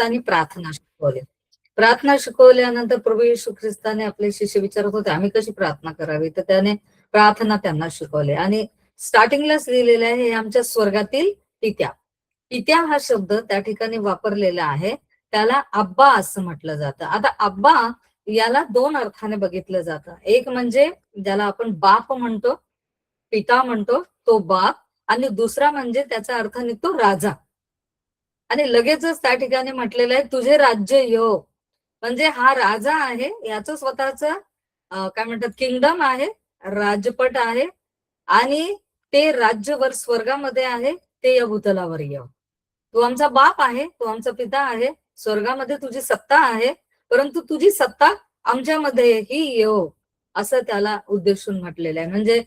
ख्रिस्तानी प्रार्थना शिकवली. प्रार्थना शिकवल्यानंतर प्रभू येशू ख्रिस्ताने आपले शिष्य विचारत होते आम्ही कशी प्रार्थना करावी, तर त्याने प्रार्थना त्यांना शिकवले. आणि स्टार्टिंगलाच लिहिलेलं आहे हे आमच्या स्वर्गातील पित्या. पित्या हा शब्द त्या ठिकाणी वापरलेला आहे, त्याला अब्बा असं म्हटलं जातं. आता अब्बा याला दोन अर्थाने बघितलं जातं. एक म्हणजे ज्याला आपण बाप म्हणतो, पिता म्हणतो, तो बाप. आणि दुसरा म्हणजे त्याचा अर्थ निघतो राजा. आणि लगेचच त्या ठिकाणी म्हटलेलं आहे तुझे राज्य येो. म्हणजे हा राजा आहे, याचं स्वतःच काय म्हणतात किंगडम आहे, राजपट आहे. आणि ते राज्यवर स्वर्गामध्ये आहे, ते या भूतलावर येव. तू आमचा बाप आहे, तू आमचा पिता आहे, स्वर्गामध्ये तुझी सत्ता आहे, परंतु तुझी सत्ता आमच्यामध्येही येव, असं त्याला उद्देशून म्हटलेलं आहे. म्हणजे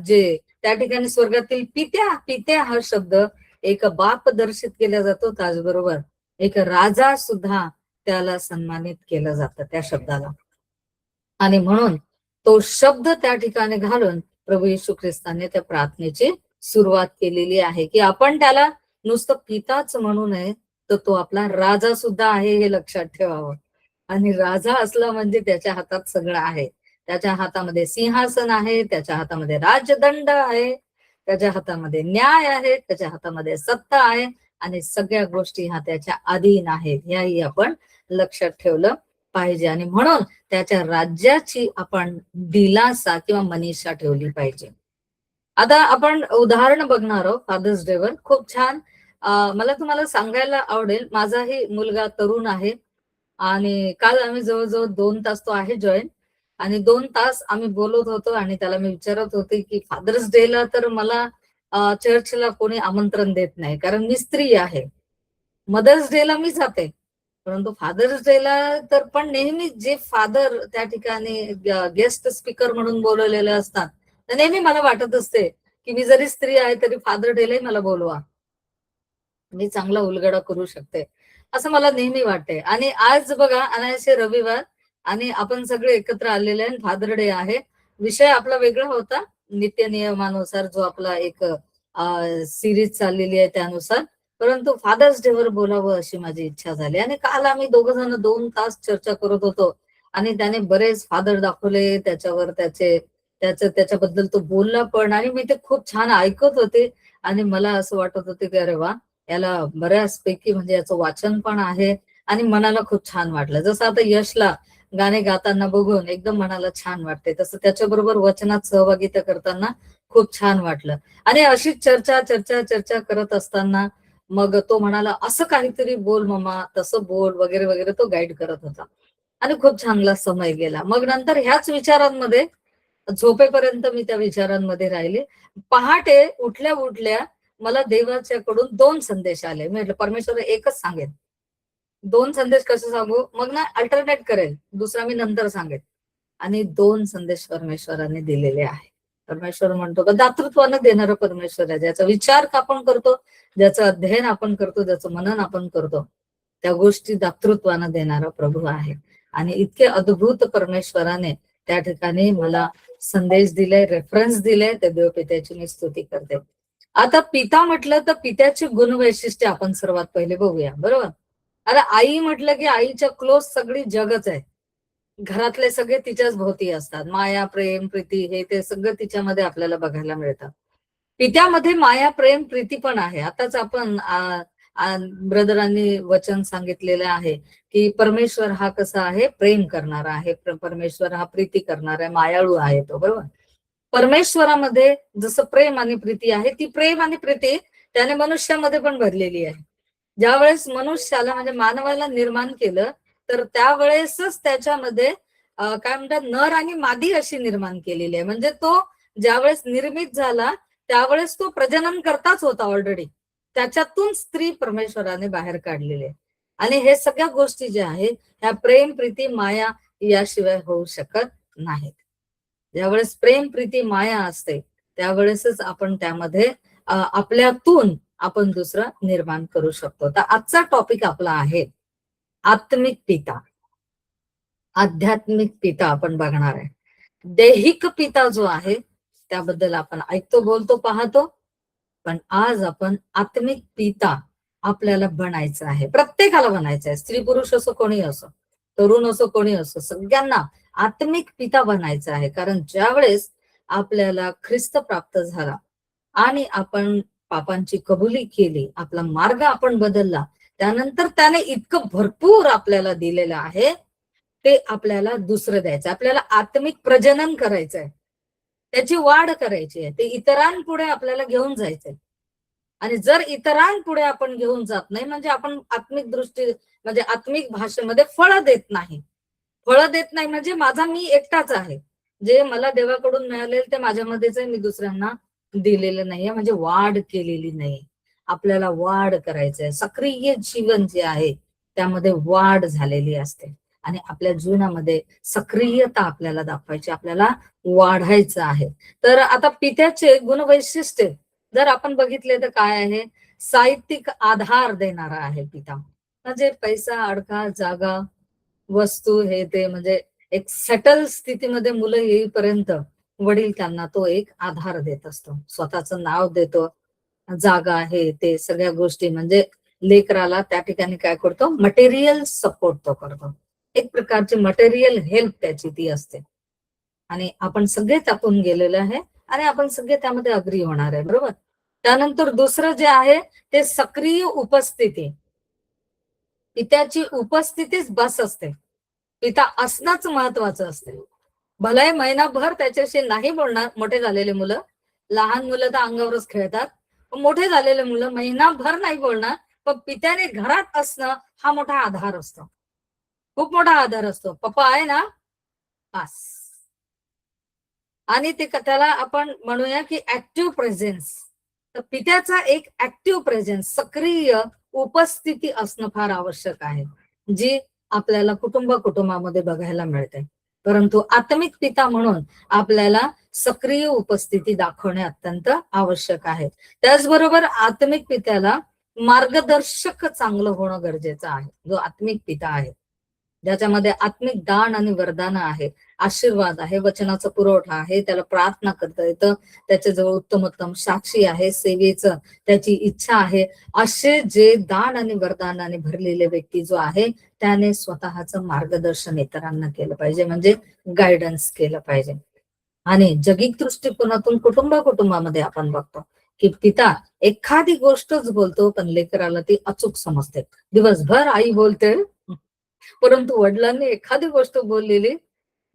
जे त्या ठिकाणी स्वर्गातील पित्या, पित्या हा शब्द एक बाप दर्शित केला जातो, त्याचबरोबर एक राजा सुद्धा त्याला सन्मानित केलं जातं त्या शब्दाला. आणि म्हणून तो शब्द त्या ठिकाणी घालून प्रभू येशू ख्रिस्ताने त्या प्रार्थनेची सुरुवात केलेली आहे, की आपण त्याला नुसतं पिताच म्हणू नये, तर तो आपला राजा सुद्धा आहे हे लक्षात ठेवावं. आणि राजा असला म्हणजे त्याच्या हातात सगळं आहे. त्याच्या हातामध्ये सिंहासन आहे, त्याच्या हातामध्ये राजदंड आहे, त्याच्या हातामध्ये न्याय आहे, त्याच्या हातामध्ये सत्ता आहे, आणि सगळ्या गोष्टी ह्या त्याच्या अधीन आहेत. ह्याही आपण लक्षात ठेवलं पाहिजे. आणि म्हणून त्याच्या राज्याची आपण दिलासा किंवा मनीषा ठेवली पाहिजे. आता आपण उदाहरण बघणार आहोत फादर्स डे वर. खूप छान. मला तुम्हाला सांगायला आवडेल, माझाही मुलगा तरुण आहे आणि काल आम्ही जवळजवळ 2 तास तो आहे जॉईन, आणि 2 तास आम्ही बोलत होतो. आणि त्याला मी विचारत होते की फादर्स डेला तर मला चर्चला कोणी आमंत्रण देत नाही, कारण मी स्त्री आहे. मदर्स डेला मी जाते, परंतु फादर्स डेला तर पण नेहमी जे फादर त्या ठिकाणी गेस्ट स्पीकर म्हणून बोलवलेले असतात, तर नेहमी मला वाटत असते की मी जरी स्त्री आहे तरी फादर डेलाही मला बोलवा, मी चांगला उलगडा करू शकते, असं मला नेहमी वाटते. आणि आज बघा अनायासे रविवार आणि आपण सगळे एकत्र आलेले आहे, फादर डे आहे. विषय आपला वेगळा होता नित्य नियमानुसार, जो आपला एक सिरीज चाललेली आहे त्यानुसार, परंतु फादर्स डे वर बोलावं अशी माझी इच्छा झाली. आणि काल आम्ही दोघ जण 2 तास चर्चा करत होतो, आणि त्याने बरेच फादर दाखवले, त्याच्यावर त्याच्याबद्दल तो बोलला पण, आणि मी ते खूप छान ऐकत होते. आणि मला असं वाटत होते की अरे वा, याला बऱ्याचपैकी म्हणजे याचं वाचन पण आहे, आणि मनाला खूप छान वाटलं. जसं आता यशला गाणे गाताना बघून एकदम मनाला छान वाटते, तसं त्याच्याबरोबर वचनात सहभागिता करताना खूप छान वाटलं. आणि अशीच चर्चा चर्चा चर्चा करत असताना मग तो म्हणाला असं काहीतरी बोल मम्मा, तसं बोल, वगैरे वगैरे तो गाईड करत होता. आणि खूप चांगला समय गेला. मग नंतर ह्याच विचारांमध्ये झोपेपर्यंत मी त्या विचारांमध्ये राहिले. पहाटे उठल्या उठल्या मला देवाच्याकडून 2 संदेश आले. मी म्हटलं परमेश्वर एकच सांगेन, 2 संदेश कसे सांगू, मग ना अल्टरनेट करेल, दुसरा मी नंतर सांगेन. आणि 2 संदेश परमेश्वराने दिलेले आहे. परमेश्वर म्हणतो का दातृत्वानं देणारं परमेश्वर आहे, ज्याचा विचार आपण करतो, ज्याचं अध्ययन आपण करतो, ज्याचं मनन आपण करतो, त्या गोष्टी दातृत्वानं देणारा प्रभू आहे. आणि इतके अद्भुत परमेश्वराने त्या ठिकाणी मला संदेश दिलाय, रेफरन्स दिलाय, त्या देवपित्याची मी स्तुती करते. आता पिता म्हटलं तर पित्याची गुणवैशिष्ट्य आपण सर्वात पहिले बघूया, बरोबर. आता आई म्हटलं की आईच्या क्लोज सगळी जगच आहे, घरातले सगळे तिच्याच भोवती असतात, माया प्रेम प्रीती हे ते सगळं तिच्यामध्ये आपल्याला बघायला मिळतं. पित्यामध्ये माया प्रेम प्रीती पण आहे. आताच आपण ब्रदरांनी वचन सांगितलेलं आहे की परमेश्वर हा कसा आहे, प्रेम करणारा आहे, परमेश्वर हा प्रीती करणारा आहे, मायाळू आहे तो, बरोबर. परमेश्वरामध्ये जसं प्रेम आणि प्रीती आहे, ती प्रेम आणि प्रीती त्याने मनुष्यामध्ये पण भरलेली आहे. ज्यावेळेस मनुष्याला म्हणजे मानवाला निर्माण केलं, तर त्यावेळेसच त्याच्यामध्ये काय म्हणतात नर आणि मादी अशी निर्माण केलेली आहे. म्हणजे तो ज्यावेळेस निर्मित झाला त्यावेळेस तो प्रजनन करताच होता ऑलरेडी, त्याच्यातून स्त्री परमेश्वराने बाहेर काढलेली आहे. आणि हे सगळ्या गोष्टी ज्या आहेत ह्या प्रेम प्रीती माया याशिवाय होऊ शकत नाहीत. ज्यावेळेस प्रेम प्रीती माया असते त्यावेळेसच आपण त्यामध्ये आपल्यातून आपण दुसरं निर्माण करू शकतो. तर आजचा टॉपिक आपला आहे आत्मिक पिता, आध्यात्मिक पिता आपण बघणार आहे. दैहिक पिता जो आहे त्याबद्दल आपण ऐकतो, बोलतो, पाहतो, पण आज आपण आत्मिक पिता आपल्याला बनायचं आहे, प्रत्येकाला बनायचं आहे, स्त्री पुरुष असो कोणी असो, तरुण असो कोणी असो, सगळ्यांना आत्मिक पिता बनायचं आहे. कारण ज्या वेळेस आपल्याला ख्रिस्त प्राप्त झाला आणि आपण पापांची कबुली केली, आपला मार्ग आपण बदलला, त्यानंतर त्याने इतकं भरपूर आपल्याला दिलेलं आहे, ते आपल्याला दुसरं द्यायचं, आपल्याला आत्मिक प्रजनन करायचं आहे, त्याची वाढ करायची आहे, ते इतरांपुढे आपल्याला घेऊन जायचंय. आणि जर इतरांपुढे आपण घेऊन जात नाही, म्हणजे आपण आत्मिक दृष्टी म्हणजे आत्मिक भाषेमध्ये फळं देत नाही. फळं देत नाही म्हणजे माझा मी एकटाच आहे, जे मला देवाकडून मिळालेलं ते माझ्यामध्येच आहे, मी दुसऱ्यांना दिलेलं नाहीये, म्हणजे वाढ केलेली नाही. आपल्याला वाढ करायचंय, सक्रिय जीवन जे आहे त्यामध्ये वाढ झालेली असते आणि आपल्या जीवनामध्ये सक्रियता आपल्याला दाखवायची, आपल्याला वाढायचं आहे. तर आता पित्याचे गुणवैशिष्ट्य जर आपण बघितले तर काय आहे, साहित्यिक आधार देणारा आहे पिता, म्हणजे पैसा, अडका, जागा, वस्तू हे ते, म्हणजे एक सेटल स्थितीमध्ये मुलं येईपर्यंत वडील त्यांना तो एक आधार देत असतो, स्वतःचं नाव देतो, जागा आहे ते सगळ्या गोष्टी, म्हणजे लेकराला त्या ठिकाणी काय करतो, मटेरियल सपोर्ट तो करतो, एक प्रकारची मटेरियल हेल्प त्याची ती असते. आणि आपण सगळे त्यातून गेलेलो आहे आणि आपण सगळे त्यामध्ये अग्री होणार आहे, बरोबर. त्यानंतर दुसरं जे आहे ते सक्रिय उपस्थिती, पित्याची उपस्थितीच बस असते, पिता असणंच महत्वाचं असते. भले महिनाभर त्याच्याशी नाही बोलणार मोठे झालेले मुलं, लहान मुलं तर अंगावरच खेळतात, पण मोठे झालेले मुलं महिनाभर नाही बोलणार, पण पित्याने घरात असणं हा मोठा आधार असतो, खूप मोठा आधार असतो. पप्पा आहे ना, बस. आणि ते त्याला आपण म्हणूया की ऍक्टिव्ह प्रेझेन्स, तर पित्याचा एक ऍक्टिव्ह प्रेझेन्स, सक्रिय उपस्थिती असणं फार आवश्यक आहे, जी आपल्याला कुटुंबामध्ये बघायला मिळते. परंतु आत्मिक पिता म्हणून आपल्याला सक्रिय उपस्थिती दाखवणे अत्यंत आवश्यक आहे. त्याचबरोबर आत्मिक पित्याला मार्गदर्शक चांगलं होणं गरजेचं आहे, जो आत्मिक पिता आहे, ज्याच्यामध्ये आत्मिक दान आणि वरदान आहे, आशीर्वाद आहे, वचनाचा पुरवठा आहे, त्याला प्रार्थना करता येतं, त्याच्याजवळ उत्तमोत्तम साक्षी आहे, सेवेचं त्याची इच्छा आहे, असे जे दान आणि वरदानाने भरलेले व्यक्ती जो आहे त्याने स्वतःचं मार्गदर्शन इतरांना केलं पाहिजे, म्हणजे गायडन्स केलं पाहिजे. आणि जगिक दृष्टिकोनातून कुटुंबामध्ये आपण बघतो की पिता एखादी गोष्टच बोलतो पण लेकराला ती अचूक समजते, दिवसभर आई बोलते, परंतु वडिलांनी एखादी गोष्ट बोललेली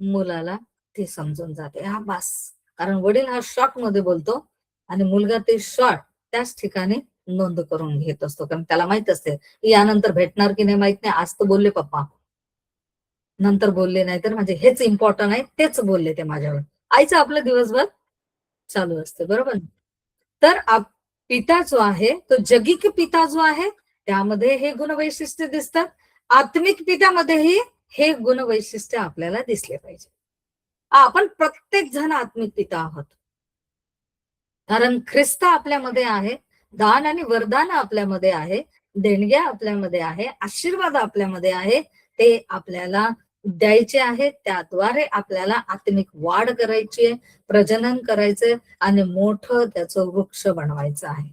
मुलाला ते समजून जाते, हा बस. कारण वडील हा शॉर्ट मध्ये बोलतो आणि मुलगा ते शॉर्ट त्याच ठिकाणी नोंद करून घेत असतो, कारण त्याला माहित असते यानंतर भेटणार की नाही माहित नाही, आज तर बोलले पप्पा, नंतर बोलले नाही तर म्हणजे हेच इम्पॉर्टंट आहे, तेच बोलले ते माझ्यावर. आईचं आपलं दिवसभर चालू असते, बरोबर. तर पिता जो आहे तो जगिक पिता जो आहे त्यामध्ये हे गुणवैशिष्ट्य दिसतात, आत्मिक पित्यामध्येही हे गुणवैशिष्ट्य आपल्याला दिसले पाहिजे. आपण प्रत्येक जण आत्मिक पिता आहोत, कारण ख्रिस्त आपल्यामध्ये आहे, दान आणि वरदान आपल्यामध्ये आहे, देणग्या आपल्यामध्ये आहे, आशीर्वाद आपल्यामध्ये आहे, ते आपल्याला द्यायचे आहे, त्याद्वारे आपल्याला आत्मिक वाढ करायची आहे, प्रजनन करायचंय आणि मोठं त्याचं वृक्ष बनवायचं आहे.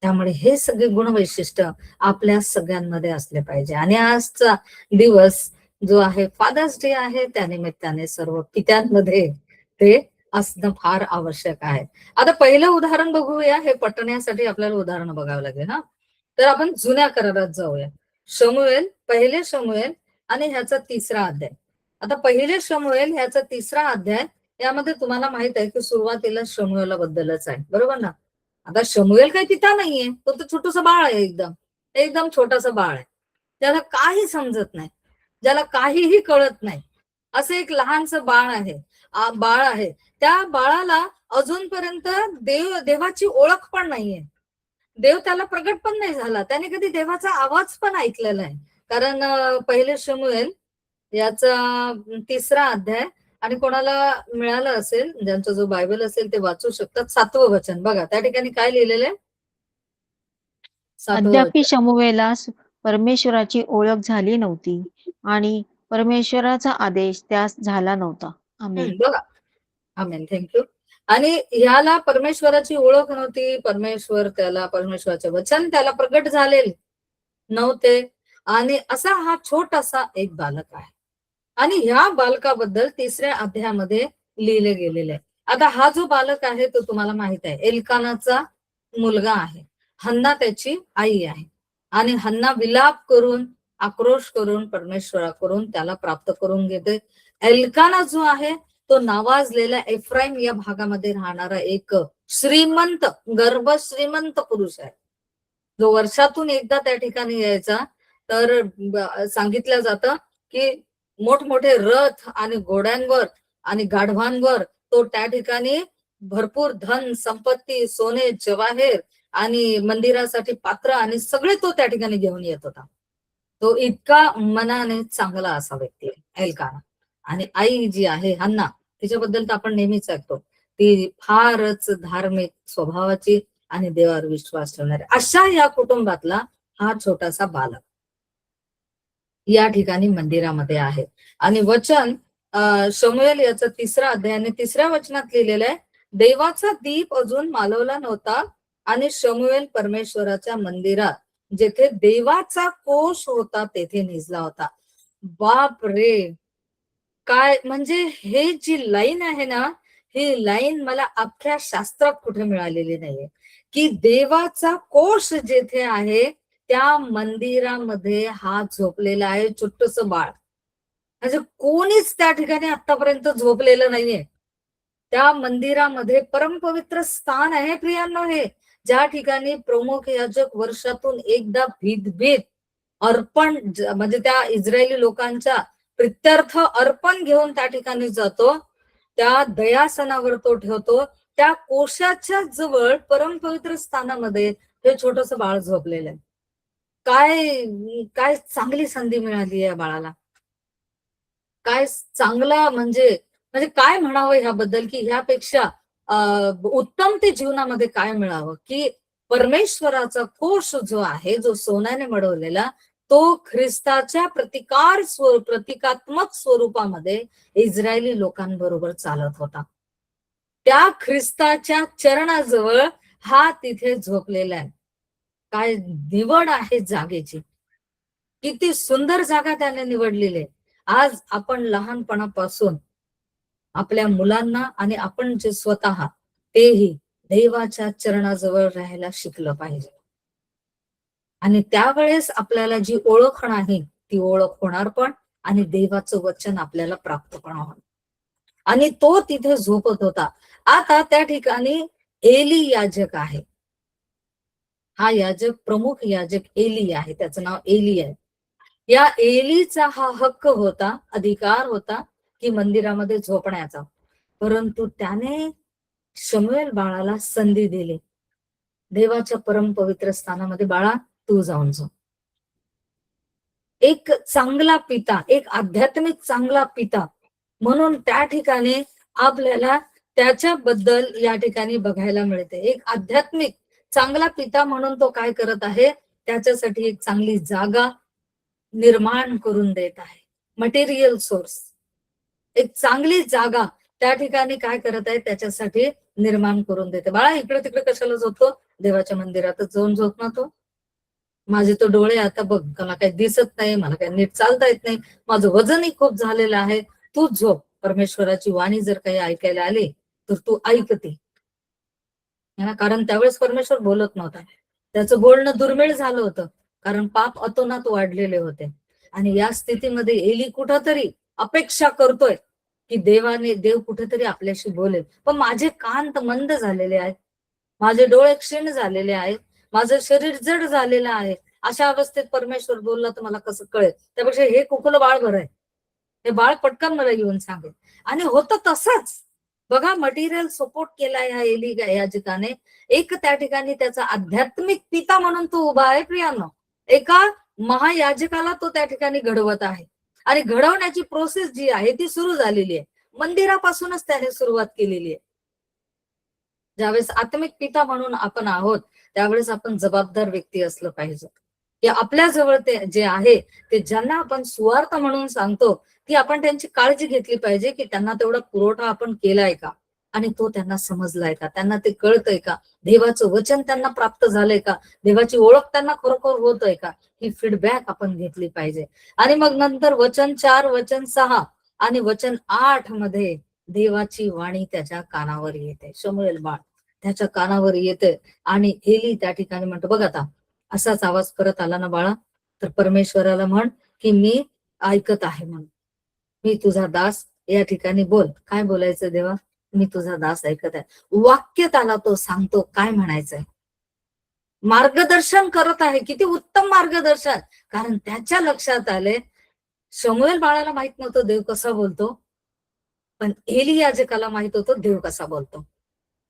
त्यामुळे हे सगळे गुणवैशिष्ट्य आपल्या सगळ्यांमध्ये असले पाहिजे. आणि आजचा दिवस जो आहे फादर्स डे आहे, त्यानिमित्ताने सर्व पित्यांमध्ये ते असणं फार आवश्यक आहे. आता पहिलं उदाहरण बघूया, हे पटण्यासाठी आपल्याला उदाहरण बघावं लागेल ना. तर आपण जुन्या करारात जाऊया, शमूएल, पहिले शमूएल आणि ह्याचा 3रा अध्याय. आता पहिले शमूएल ह्याचा 3रा अध्याय, यामध्ये तुम्हाला माहित आहे की सुरुवातीला शमूएला बद्दलच आहे, बरोबर ना. आता शमूएल काही पिता नाहीये, तो तर छोटस बाळ आहे, एकदम एकदम छोटस बाळ आहे, त्याला काही समजत नाही, ज्याला काहीही कळत नाही, असं एक लहानस बाळ आहे. त्या बाळाला अजूनपर्यंत देवाची ओळख पण नाहीये, देव त्याला प्रगट पण नाही झाला, त्याने कधी देवाचा आवाज पण ऐकलेला नाही. कारण पहिले शमूएल याचा 3रा अध्याय, आणि कोणाला मिळालं असेल, ज्यांचा जो बायबल असेल ते वाचू शकतात, 7वं वचन बघा, त्या ठिकाणी काय लिहिलेलं आहे, 7वं अद्यापि वचन. शमूएलास परमेश्वराची ओळख झाली नव्हती आणि परमेश्वराचा आदेश त्यास झाला नव्हता. आमेन. बघा, आमेन, थँक्यू. आणि ह्याला परमेश्वराची ओळख नव्हती. परमेश्वराचे वचन त्याला प्रगट झालेले नव्हते. आणि असा हा छोटासा एक बालक आहे. आणि ह्या बालकाबद्दल 3ऱ्या अध्यायामध्ये लिहिले गेलेले आहे. आता हा जो बालक आहे तो तुम्हाला माहित आहे, एल्कानाचा मुलगा आहे. हन्ना त्याची आई आहे. आणि हन्ना विलाप करून, आक्रोश करून परमेश्वराकडून त्याला प्राप्त करून घेते. एल्काना जो आहे तो नावाजलेला एफ्राईम या भागामध्ये राहणारा एक श्रीमंत, श्रीमंत पुरुष आहे, जो वर्षातून एकदा त्या ठिकाणी यायचा. तर सांगितलं जातं की मोठमोठे रथ आणि घोड्यांवर आणि गाढवांवर तो त्या ठिकाणी भरपूर धन संपत्ती, सोने जवाहेर आणि मंदिरासाठी पात्र आणि सगळे तो त्या ठिकाणी घेऊन येत होता. तो इतका मनाने चांगला असा व्यक्ती आहे एल्काना. आणि आई जी आहे हन्ना, तिच्याबद्दल तर आपण नेहमीच ऐकतो, ती फारच धार्मिक स्वभावाची आणि देवावर विश्वास ठेवणारे. अशा या कुटुंबातला हा छोटासा बालक या ठिकाणी मंदिरामध्ये आहे. आणि वचन शमूएल याचा 3रा अध्यायाने 3ऱ्या वचनात लिहिलेलं आहे, देवाचा दीप अजून मालवला नव्हता आणि शमूएल परमेश्वराच्या मंदिरात जेथे देवाचा कोष होता तेथे निजला होता. बाप रे, काय म्हणजे हे जी लाईन आहे ना, ही लाईन मला अख्ख्या शास्त्रात कुठे मिळालेली नाहीये, की देवाचा कोष जेथे आहे त्या मंदिरामध्ये हा झोपलेला आहे छोटस बाळ. म्हणजे कोणीच त्या ठिकाणी आतापर्यंत झोपलेलं नाहीये. त्या मंदिरामध्ये परमपवित्र स्थान आहे प्रियांनो हे, ज्या ठिकाणी प्रमुख याजक वर्षातून एकदा भीत अर्पण म्हणजे त्या इस्रायली लोकांच्या प्रित्यर्थ अर्पण घेऊन त्या ठिकाणी जातो. त्या दयासनावर तो ठेवतो. त्या कोशाच्या जवळ परमपवित्र स्थानामध्ये हे छोटस बाळ झोपलेलं आहे. काय काय चांगली संधी मिळाली या बाळाला. काय चांगला म्हणजे म्हणजे काय म्हणावं ह्याबद्दल, की ह्यापेक्षा उत्तम ते जीवनामध्ये काय मिळावं, की परमेश्वराचा कोश जो आहे, जो सोन्याने मढवलेला, तो ख्रिस्ताच्या प्रतिकात्मक स्वरूपामध्ये इस्रायली लोकांबरोबर चालत होता. त्या ख्रिस्ताच्या चरणाजवळ हा तिथे झोपलेला आहे. काय निवड आहे जागेची, किती सुंदर जागा त्याने निवडलेली आहे. आज आपण लहानपणापासून आपल्या मुलांना आणि आपण जे स्वतः तेही देवाच्या चरणाजवळ राहायला शिकलं पाहिजे. आणि त्यावेळेस आपल्याला जी ओळख नाही ती ओळख होणार पण, आणि देवाचं वचन आपल्याला प्राप्त पण होणार. आणि तो तिथे झोपत होता. आता त्या ठिकाणी एली याजक आहे. हा याजक, प्रमुख याजक एली आहे, त्याचं नाव एली आहे. या एलीचा हा हक्क होता, अधिकार होता की मंदिरामध्ये झोपण्याचा. परंतु त्याने शमूएल बाळाला संधी दिली, देवाच्या परमपवित्र स्थानामध्ये बाळा तू जाऊन झोप. एक चांगला पिता, एक आध्यात्मिक चांगला पिता म्हणून त्या ठिकाणी आपल्याला त्याच्याबद्दल या ठिकाणी बघायला मिळते. एक आध्यात्मिक चांगला पिता म्हणून तो काय करत आहे, त्याच्यासाठी एक चांगली जागा निर्माण करून देत आहे. मटेरियल सोर्स, एक चांगली जागा त्या ठिकाणी काय करत आहे, त्याच्यासाठी निर्माण करून देते. बाळा इकडे तिकडे कशाला झोपतो, देवाच्या मंदिरातच जाऊन झोप ना तो. माझे तो डोळे आता बघ, मला काही दिसत नाही, मला काही नीट चालता येत नाही, माझं वजनही खूप झालेलं आहे, तू झोप. परमेश्वराची वाणी जर काही ऐकायला आली तर तू ऐकते. कारण त्यावेळेस परमेश्वर बोलत नव्हता, त्याचं बोलणं दुर्मिळ झालं होतं, कारण पाप अतोनात वाढलेले होते. आणि या स्थितीमध्ये एली कुठंतरी अपेक्षा करतोय की देव कुठेतरी आपल्याशी बोलेल, पण माझे कान तर मंद झालेले आहेत, माझे डोळे क्षीण झालेले आहेत, माझं शरीर जड झालेलं आहे. अशा अवस्थेत परमेश्वर बोलला तर मला कसं कळेल, त्यापेक्षा हे कुकुलं बाळ बरं आहे, हे बाळ पटकन मला येऊन सांगेल. आणि होतं तसंच. बघा, मटेरियल सपोर्ट केलाय ह्या एली याजकाने. एक त्या ठिकाणी त्याचा आध्यात्मिक पिता म्हणून तो उभा आहे प्रियांनो. एका महायाजकाला तो त्या ठिकाणी घडवत आहे. आणि घडवण्याची प्रोसेस जी आहे ती सुरू झालेली आहे, मंदिरापासूनच त्याने सुरुवात केलेली आहे. ज्यावेळेस आत्मिक पिता म्हणून आपण आहोत त्यावेळेस आपण जबाबदार व्यक्ती असलं पाहिजे, की आपल्या जवळ ते जे आहे ते ज्यांना आपण सुवार्थ म्हणून सांगतो, की आपण त्यांची काळजी घेतली पाहिजे की त्यांना तेवढा पुरवठा आपण केलाय का. आणि तो त्यांना समजलाय का, त्यांना ते कळतंय का, देवाचं वचन त्यांना प्राप्त झालंय का, देवाची ओळख त्यांना खरोखर होतोय का, ही फीडबॅक आपण घेतली पाहिजे. आणि मग नंतर वचन 4, वचन 6 आणि वचन 8 मध्ये देवाची वाणी त्याच्या कानावर येते. शमूएल बाळ त्याच्या कानावर येते आणि एली त्या ठिकाणी म्हणतो, बघ आता असाच आवाज परत आला ना बाळा, तर परमेश्वराला म्हण की मी ऐकत आहे म्हणून, मी तुझा दास, या ठिकाणी बोल, काय बोलायचं देवा, मी तुझा दास ऐकत आहे. वाक्य त्याला तो सांगतो काय म्हणायचंय, मार्गदर्शन करत आहे. किती उत्तम मार्गदर्शन, कारण त्याच्या लक्षात आले, शमूएल बाळाला माहित नव्हतं देव कसा बोलतो, पण एली याजकाला माहित होतं देव कसा बोलतो.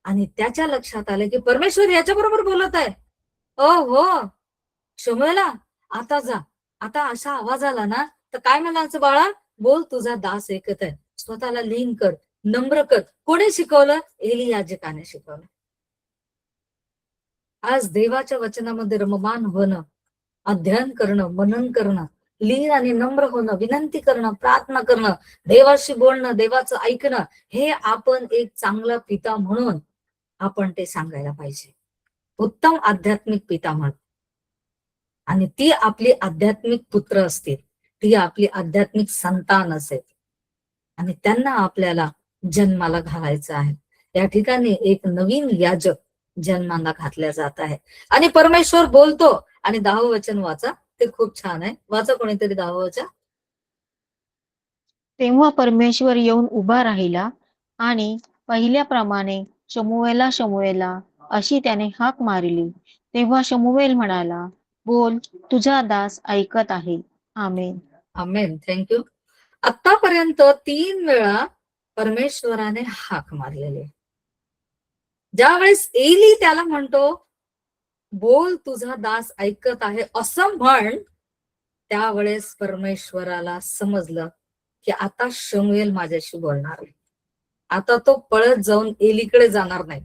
आणि त्याच्या लक्षात आले की परमेश्वर याच्या बरोबर बोलत आहे. ओ हो, शमूएला आता जा, आता असा आवाज आला ना तर काय म्हणायचं बाळा, बोल तुझा दास ऐकत आहे. स्वतःला लीन कर, नम्र कर. कोणी शिकवलं? एली याजकाने शिकवलं. आज देवाच्या वचनामध्ये रममान होणं, अध्ययन करणं, मनन करणं, लीन आणि नम्र होणं, विनंती करणं, प्रार्थना करणं, देवाशी बोलणं, देवाचं ऐकणं, हे आपण एक चांगला पिता म्हणून आपण ते सांगायला पाहिजे. उत्तम आध्यात्मिक पिता म्हणून. आणि ती आपली आध्यात्मिक पुत्र असतील, ती आपली आध्यात्मिक संतान असेल आणि त्यांना आपल्याला जन्माला घालायचं आहे. या ठिकाणी एक नवीन याजक जन्माला घातल्या जात आहे आणि परमेश्वर बोलतो. आणि 10वं वचन वाचा, ते खूप छान आहे. वाचा कोणीतरी 10वं वचन. तेव्हा परमेश्वर येऊन उभा राहिला आणि पहिल्याप्रमाणे शमूएला, शमूएला अशी त्याने हाक मारली. तेव्हा शमूएल म्हणाला, बोल, तुझा दास ऐकत आहे. आमेन. आमेन. थँक्यू. आतापर्यंत 3 वेळा परमेश्वराने हाक मारलेली. ज्यावेळेस एली त्याला म्हणतो, बोल तुझा दास ऐकत आहे असं म्हण, त्यावेळेस परमेश्वराला समजलं की आता शमूएल माझ्याशी बोलणार आहे. आता तो पळत जाऊन एलीकडे जाणार नाही,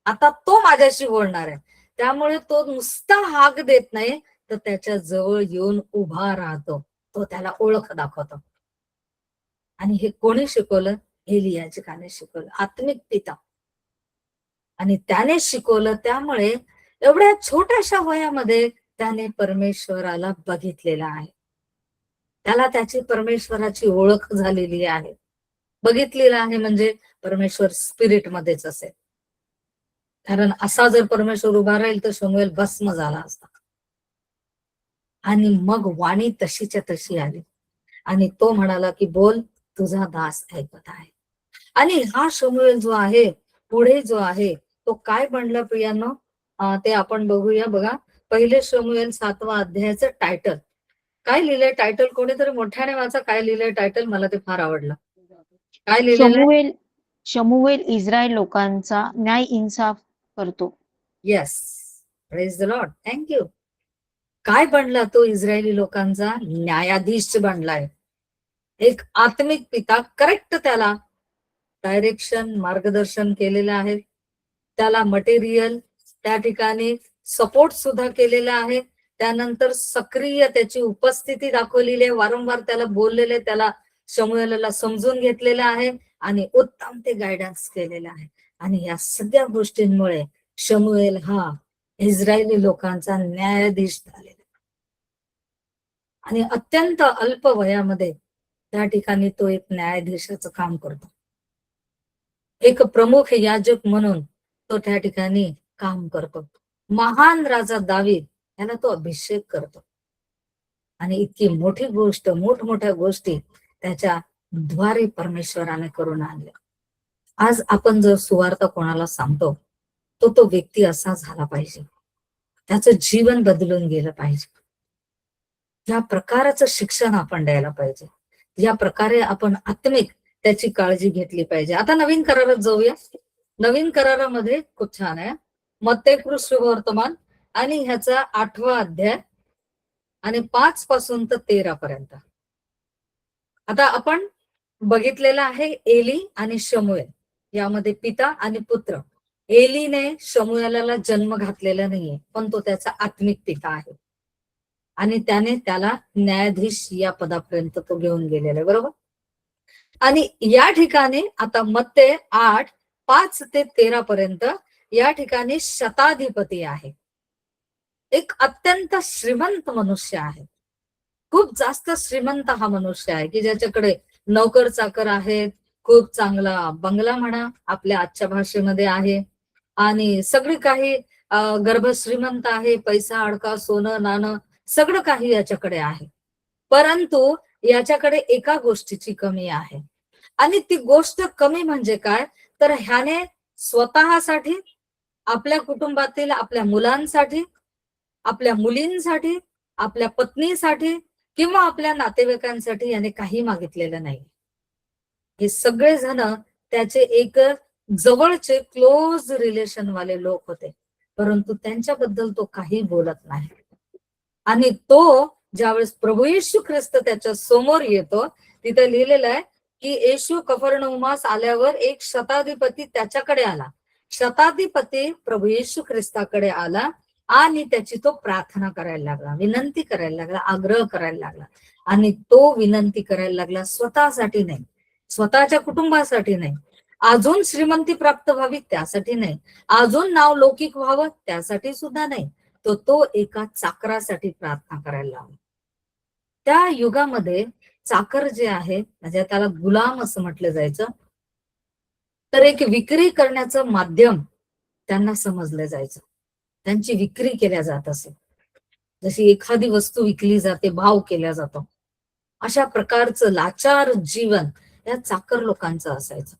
आता तो माझ्याशी बोलणार आहे. त्यामुळे तो नुसता हाक देत नाही, तर त्याच्या जवळ येऊन उभा राहतो, तो त्याला ओळख दाखवतो. आणि हे कोणी शिकवलं? एली याजकाने शिकवलं, आत्मिक पिता. आणि त्याने शिकवलं, त्यामुळे एवढ्या छोट्याशा वयामध्ये त्याने परमेश्वराला बघितलेला आहे. त्याला त्याची परमेश्वराची ओळख झालेली आहे. बघितलेलं आहे म्हणजे परमेश्वर स्पिरिट मध्येच असेल. कारण असा जर परमेश्वर उभा राहील तर शमूएल भस्म झाला असता. आणि मग वाणी तशीच्या तशी आली आणि तो म्हणाला की बोल, तुझा दास ऐकत आहे. आणि हा शमूएल जो आहे, पुढे जो आहे, तो काय बनला प्रियांनो, ते आपण बघूया. बघा, पहिले शमूएल 7वा अध्यायाचं टायटल काय लिहिलंय? टायटल कोणीतरी मोठ्याने वाचा, काय लिहिलंय टायटल, मला ते फार आवडलं. काय लिहिलेलं आहे? शमूएल शमूएल इस्रायल लोकांचा न्याय इन्साफ करतो. Yes, praise the Lord, thank you. काय बनला तो? इस्रायली लोकांचा न्यायाधीश बनलाय. एक आत्मिक पिता, करेक्ट त्याला डायरेक्शन, मार्गदर्शन केलेलं आहे. त्याला मटेरियल त्या ठिकाणी सपोर्ट सुद्धा केलेला आहे. त्यानंतर सक्रिय त्याची उपस्थिती दाखवलेली आहे, वारंवार त्याला बोललेले, त्याला शमूएलला समजून घेतलेलं आहे आणि उत्तम ते गायडन्स केलेलं आहे. आणि या सगळ्या गोष्टींमुळे शमूएल हा इस्रायली लोकांचा न्यायाधीश झालेला आणि अत्यंत अल्प वयामध्ये त्या ठिकाणी तो एक न्यायाधीशाचं काम करतो. एक प्रमुख याजक म्हणून तो त्या ठिकाणी काम करतो. महान राजा दावीद याला तो अभिषेक करतो आणि इतकी मोठी गोष्ट, मोठमोठ्या गोष्टी त्याच्या द्वारे परमेश्वराने करून आणल्या. आज आपण जर सुवार्ता कोणाला सांगतो, तो व्यक्ती असा झाला पाहिजे, त्याचं जीवन बदलून गेलं पाहिजे. या प्रकारचं शिक्षण आपण द्यायला पाहिजे, या प्रकारे आपण आत्मिक त्याची काळजी घेतली पाहिजे. आता नवीन करारात जाऊया. नवीन करारामध्ये खूप छान आहे, मत्तेय शुभवर्तमान आणि ह्याचा 8वा अध्याय आणि 5 पासून तर 13 पर्यंत. आता आपण बघितलेलं आहे एली आणि शमूएल, यामध्ये पिता आणि पुत्र. एलीने शमूएलाला जन्म घातलेला नाहीये, पण तो त्याचा आत्मिक पिता आहे आणि त्याने त्याला न्यायाधीश या पदापर्यंत तो घेऊन गेलेला आहे, बरोबर. आणि या ठिकाणी आता मत्तेय 8, 5 ते 13 पर्यंत या ठिकाणी शताधिपती आहे. एक अत्यंत श्रीमंत मनुष्य आहे. खूप जास्त श्रीमंत हा मनुष्य आहे की ज्याच्याकडे नोकर चाकर आहेत, खूप चांगला बंगला म्हणा आपल्या आजच्या भाषेमध्ये आहे, आणि सगळी काही गर्भ श्रीमंत आहे, पैसा अडका सोनं नाणं सगळं काही याच्याकडे आहे. परंतु याच्याकडे एका गोष्टीची कमी आहे, आणि ती गोष्ट कमी म्हणजे काय, तर ह्याने स्वतःसाठी, आपल्या कुटुंबातील आपल्या मुलांसाठी, आपल्या मुलींसाठी, आपल्या पत्नीसाठी किंवा आपल्या नातेवाईकांसाठी याने काही मागितलेलं नाही. हे सगळे जण त्याचे एक जवळचे क्लोज रिलेशन वाले लोक होते, परंतु त्यांच्याबद्दल तो काही बोलत नाही. आणि तो ज्यावेळेस प्रभू येशू ख्रिस्त त्याच्या समोर येतो, तिथे लिहिलेलं आहे की येशू कफरनहूमास आल्यावर एक शताधिपती त्याच्याकडे आला. शताधिपती प्रभू येशू ख्रिस्ताकडे आला आणि त्याची तो प्रार्थना करायला लागला, विनंती करायला लागला, आग्रह करायला लागला. आणि तो विनंती करायला लागला स्वतःसाठी नाही, स्वतःच्या कुटुंबासाठी नाही, अजून श्रीमंती प्राप्त व्हावी त्यासाठी नाही, अजून नाव लौकिक व्हावं त्यासाठी सुद्धा नाही, तो एका चाकरासाठी प्रार्थना करायला लागला. त्या युगामध्ये चाकर जे आहे म्हणजे त्याला गुलाम असं म्हटलं जायचं, तर एक विक्री करण्याचं माध्यम त्यांना समजलं जायचं. त्यांची विक्री केल्या जात असे, जशी एखादी वस्तू विकली जाते, भाव केला जातो, अशा प्रकारचं लाचार जीवन या चाकर लोकांचं असायचं.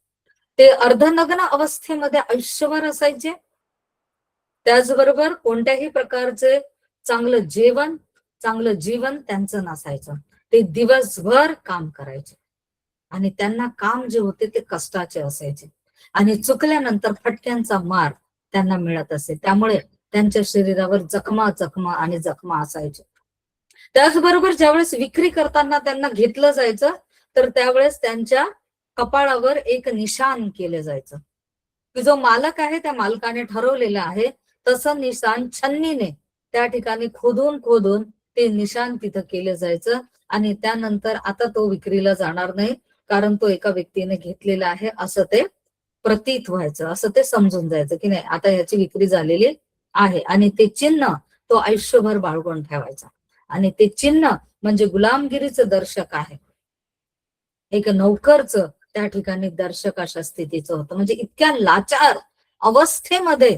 ते अर्धनग्न अवस्थेमध्ये आयुष्यभर असायचे. त्याचबरोबर कोणत्याही प्रकारचे चांगलं जीवन त्यांचं नसायचं. ते दिवसभर काम करायचे आणि त्यांना काम जे होते ते कष्टाचे असायचे, आणि चुकल्यानंतर फटक्यांचा मार त्यांना मिळत असे, त्यामुळे त्यांच्या शरीरावर जखमा आणि जखमा असायचे. त्याचबरोबर ज्यावेळेस विक्री करताना त्यांना घेतलं जायचं, तर त्यावेळेस त्यांच्या कपाळावर एक निशाण केलं जायचं, की जो मालक आहे त्या मालकाने ठरवलेला आहे तसं निशाण छन्नीने त्या ठिकाणी खोदून खोदून ते निशाण तिथं केलं जायचं. आणि त्यानंतर आता तो विक्रीला जाणार नाही, कारण तो एका व्यक्तीने घेतलेला आहे असं ते प्रतीत व्हायचं, असं ते समजून जायचं की नाही आता याची विक्री झालेली आहे. आणि ते चिन्ह तो आयुष्यभर बाळगून ठेवायचा, आणि ते चिन्ह म्हणजे गुलामगिरीचं दर्शक आहे, एक नौकरचं त्या ठिकाणी दर्शक अशा स्थितीचं होतं. म्हणजे इतक्या लाचार अवस्थेमध्ये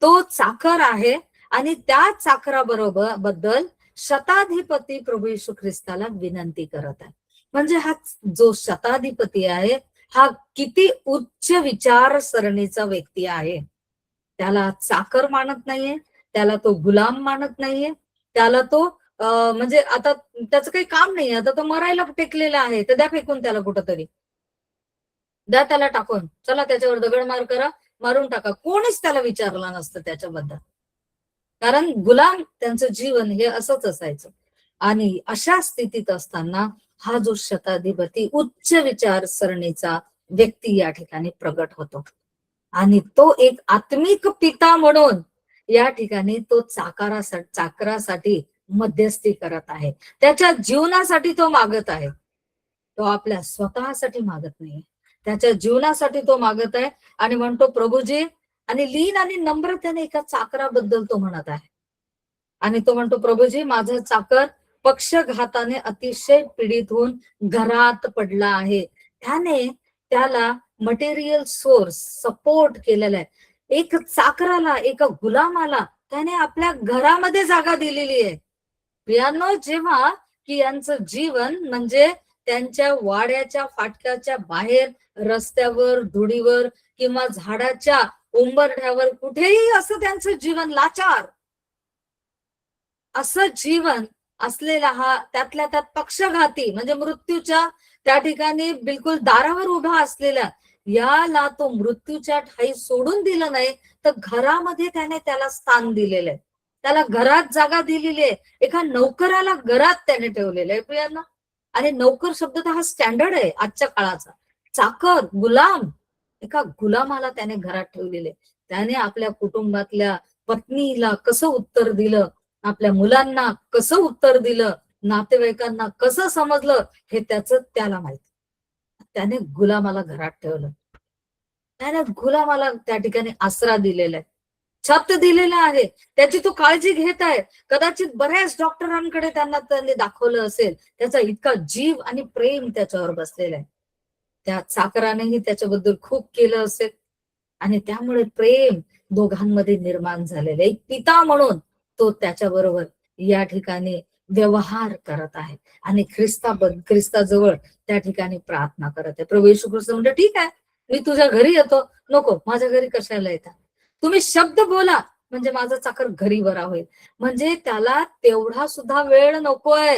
तो चाकर आहे, आणि त्या चाकराबरोबर बद्दल शताधिपती प्रभू येशू ख्रिस्ताला विनंती करत आहे. म्हणजे हा जो शताधिपती आहे हा किती उच्च विचारसरणीचा व्यक्ती आहे. त्याला चाकर मानत नाहीये, त्याला तो गुलाम मानत नाहीये, त्याला तो म्हणजे आता त्याचं काही काम नाही, आता तो मरायला टेकलेला आहे, तर द्या फेकून त्याला कुठंतरी, द्या त्याला टाकून, चला त्याच्यावर दगडमार करा, मारून टाका. कोणीच त्याला विचारलं नसतं त्याच्याबद्दल, कारण गुलाम त्यांचं जीवन हे असंच असायचं. आणि अशा स्थितीत असताना हा जो शताधिपती उच्च विचारसरणीचा व्यक्ती या ठिकाणी प्रगट होतो, आणि तो एक आत्मिक पिता म्हणून या ठिकाणी तो चाकरासाठी मध्यस्थी करत आहे, त्याच्या जीवनासाठी तो मागत आहे. तो आपल्या स्वतःसाठी मागत नाही, त्याच्या जीवनासाठी तो मागत आहे. आणि म्हणतो प्रभूजी, आणि लीन आणि नम्रतेने एका चाकराबद्दल तो म्हणत आहे, आणि तो म्हणतो प्रभूजी माझा चाकर पक्षघाताने अतिशय पीडित होऊन घरात पडला आहे, त्याने त्याला मटेरियल सोर्स सपोर्ट केलेला आहे. एक चाकराला, एका गुलामाला त्याने आपल्या घरामध्ये जागा दिलेली आहे. प्रियांनो, जेव्हा की यांचं जीवन म्हणजे त्यांच्या वाड्याच्या फाटकाच्या बाहेर, रस्त्यावर, धुडीवर किंवा झाडाच्या उंबरठ्यावर कुठेही असं त्यांचं जीवन लाचार असं जीवन असलेला हा त्यातल्या त्यात पक्षघाती म्हणजे मृत्यूच्या त्या ठिकाणी बिलकुल दारावर उभा असलेला याला तो मृत्यूच्या ठाई सोडून दिलं नाही, तर घरामध्ये त्याने त्याला स्थान दिलेलं आहे, त्याला घरात जागा दिलेली आहे, एका नौकराला घरात त्याने ठेवलेलं आहे प्रियांना. आणि नौकर शब्द तर हा स्टँडर्ड आहे आजच्या काळाचा. चाकर, गुलाम, एका गुलामाला त्याने घरात ठेवलेले. त्याने आपल्या कुटुंबातल्या पत्नीला कसं उत्तर दिलं, आपल्या मुलांना कसं उत्तर दिलं, नातेवाईकांना कसं समजलं, हे त्याला माहिती. त्याने गुलामाला घरात ठेवलं. त्याने गुलामाला त्या ठिकाणी आसरा दिलेला आहे, छत दिलेलं आहे, त्याची तो काळजी घेत आहे. कदाचित बऱ्याच डॉक्टरांकडे त्यांनी दाखवलं असेल, त्याचा इतका जीव आणि प्रेम त्याच्यावर बसलेला आहे. त्या चाकरानेही त्याच्याबद्दल खूप केलं असेल आणि त्यामुळे प्रेम दोघांमध्ये निर्माण झालेलं. एक पिता म्हणून तो त्याच्याबरोबर या ठिकाणी व्यवहार करत आहे आणि ख्रिस्ताजवळ त्या ठिकाणी प्रार्थना करत आहे. प्रभू येशू ख्रिस्त म्हणजे ठीक आहे, मी तुझ्या घरी येतो. नको, माझ्या घरी कशाला येतात, तुम्ही शब्द बोला म्हणजे माझा चाकर घरी बरा होईल. म्हणजे त्याला तेवढा सुद्धा वेळ नकोय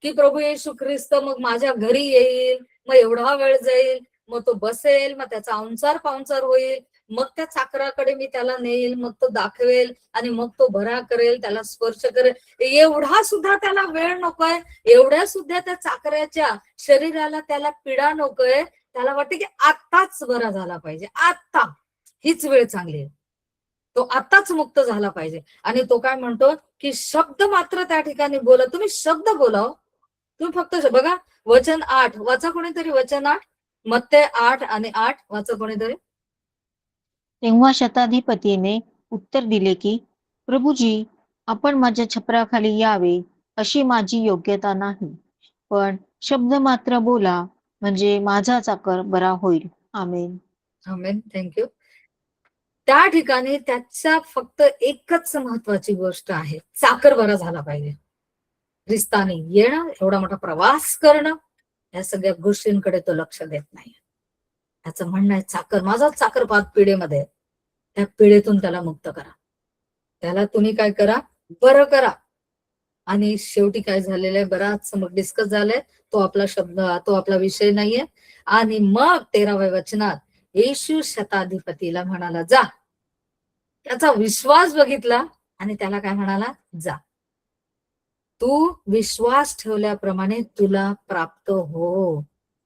की प्रभू येशू ख्रिस्त मग माझ्या घरी येईल, मग एवढा वेळ जाईल, मग तो बसेल, मग त्याचा औंचार पाहुणचार होईल, मग त्या चाकराकडे मी त्याला नेईल, मग तो दाखवेल आणि मग तो बरा करेल, त्याला स्पर्श करेल. एवढा सुद्धा त्याला वेळ नकोय, एवढ्या सुद्धा त्या चाकऱ्याच्या शरीराला त्याला पीडा नकोय. त्याला वाटते की आत्ताच बरा झाला पाहिजे, आता हीच वेळ चांगली आहे, तो आत्ताच मुक्त झाला पाहिजे. आणि तो काय म्हणतो की शब्द मात्र त्या ठिकाणी बोला, तुम्ही शब्द बोलाव. तुम्ही फक्त बघा वचन 8 वाचा कोणीतरी, वचन 8, मत्ते 8:8 वाचा कोणीतरी. तेव्हा शताधिपतीने उत्तर दिले की, प्रभूजी, आपण माझ्या छपराखाली यावे अशी माझी योग्यता नाही, पण शब्द मात्र बोला म्हणजे माझा चाकर बरा होईल. आमेन. आमेन. थँक्यू. त्या ठिकाणी त्याच्या फक्त एकच महत्वाची गोष्ट आहे, चाकर बरा झाला पाहिजे. ख्रिस्ताने येणं, एवढा मोठा प्रवास करणं, या सगळ्या गोष्टींकडे तो लक्ष देत नाही. त्याचं म्हणणं आहे चाकर, माझाच चाकर पाच पिढेमध्ये आहे, त्या पिढेतून त्याला मुक्त करा, त्याला तुम्ही काय करा, बरं करा. आणि शेवटी काय झालेलं आहे, बराच मग डिस्कस झालंय, तो आपला शब्द, तो आपला विषय नाहीये. आणि मग 13व्या वचनात येशू शताधिपतीला म्हणाला जा. त्याचा विश्वास बघितला आणि त्याला काय म्हणाला, जा, तू विश्वास ठेवल्याप्रमाणे तुला प्राप्त हो.